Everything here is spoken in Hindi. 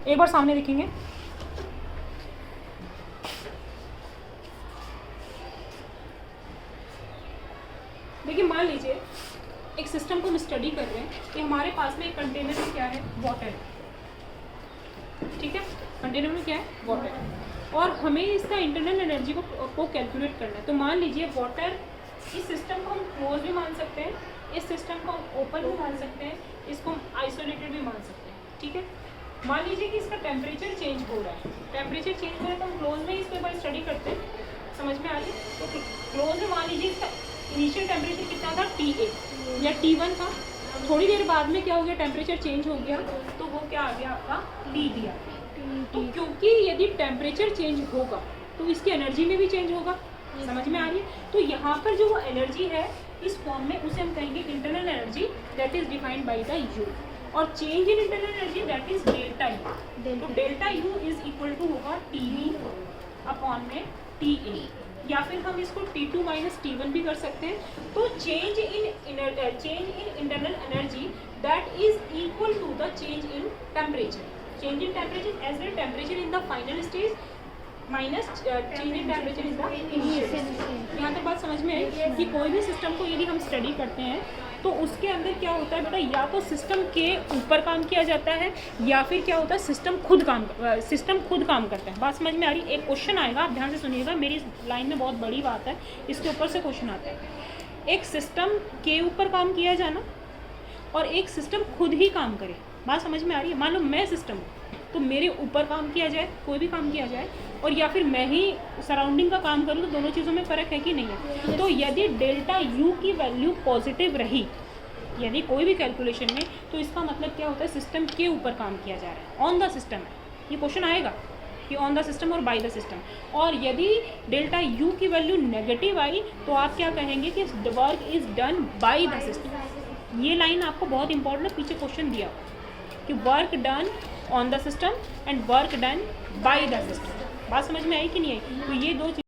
एक बार सामने देखेंगे। देखिए मान लीजिए एक सिस्टम को हम स्टडी कर रहे हैं कि हमारे पास में एक कंटेनर में क्या है, वाटर है, ठीक है, कंटेनर में क्या है, वाटर है, और हमें इसका इंटरनल एनर्जी को कैलकुलेट करना है। तो मान लीजिए वाटर, इस सिस्टम को हम क्लोज भी मान सकते हैं, इस सिस्टम को हम ओपन भी मान सकते हैं, इसको हम आइसोलेटेड भी मान सकते हैं, ठीक है। मान लीजिए कि इसका टेम्परेचर चेंज हो रहा है, टेम्परेचर चेंज हो रहा है तो हम क्लोज में इसको एक बार स्टडी करते हैं, समझ में आ रही है। तो क्लोज में मान लीजिए इसका इनिशियल टेम्परेचर कितना था, TA या T1 था, थोड़ी देर बाद में क्या हो गया, टेम्परेचर चेंज हो गया तो वो क्या आ गया आपका T दिया। तो क्योंकि यदि टेम्परेचर चेंज होगा तो इसकी एनर्जी में भी चेंज होगा, समझ में आ रही है। तो यहाँ पर जो वो एनर्जी है इस फॉर्म में उसे हम कहेंगे internal energy, that is defined by the U, और change in internal energy that is delta U। तो delta U is equal to होगा TV अपॉन में TA, या फिर हम इसको T2 माइनस T1 भी कर सकते हैं। तो change in internal energy that is equal to the change in temperature, change in temperature as well temperature in the final stage minus change in temperature is the initial stage. यहाँ तक बात समझ में है कि कोई भी सिस्टम को यदि हम स्टडी करते हैं तो उसके अंदर क्या होता है बेटा, या तो सिस्टम के ऊपर काम किया जाता है या फिर क्या होता है सिस्टम खुद काम करता है। बात समझ में आ रही है। एक क्वेश्चन आएगा, आप ध्यान से सुनिएगा, मेरी लाइन में बहुत बड़ी बात है, इसके ऊपर से क्वेश्चन आता है। एक सिस्टम के ऊपर काम किया जाना और एक सिस्टम खुद ही काम करे, बात समझ में आ रही है। मान लो मैं सिस्टम हूँ तो मेरे ऊपर काम किया जाए, कोई भी काम किया जाए, और या फिर मैं ही सराउंडिंग का काम करूँ, तो दोनों चीज़ों में फ़र्क है कि नहीं है। तो यदि डेल्टा U की वैल्यू पॉजिटिव रही यदि कोई भी कैलकुलेशन में, तो इसका मतलब क्या होता है, सिस्टम के ऊपर काम किया जा रहा है, ऑन द सिस्टम है। ये क्वेश्चन आएगा कि ऑन द सिस्टम और बाय द सिस्टम। और यदि डेल्टा U की वैल्यू नेगेटिव आई तो आप क्या कहेंगे कि the work is done by the system. ये लाइन आपको बहुत इंपॉर्टेंट है, पीछे क्वेश्चन दिया कि work done on the system and work done by the system. बात समझ में आई कि नहीं आई। तो ये दो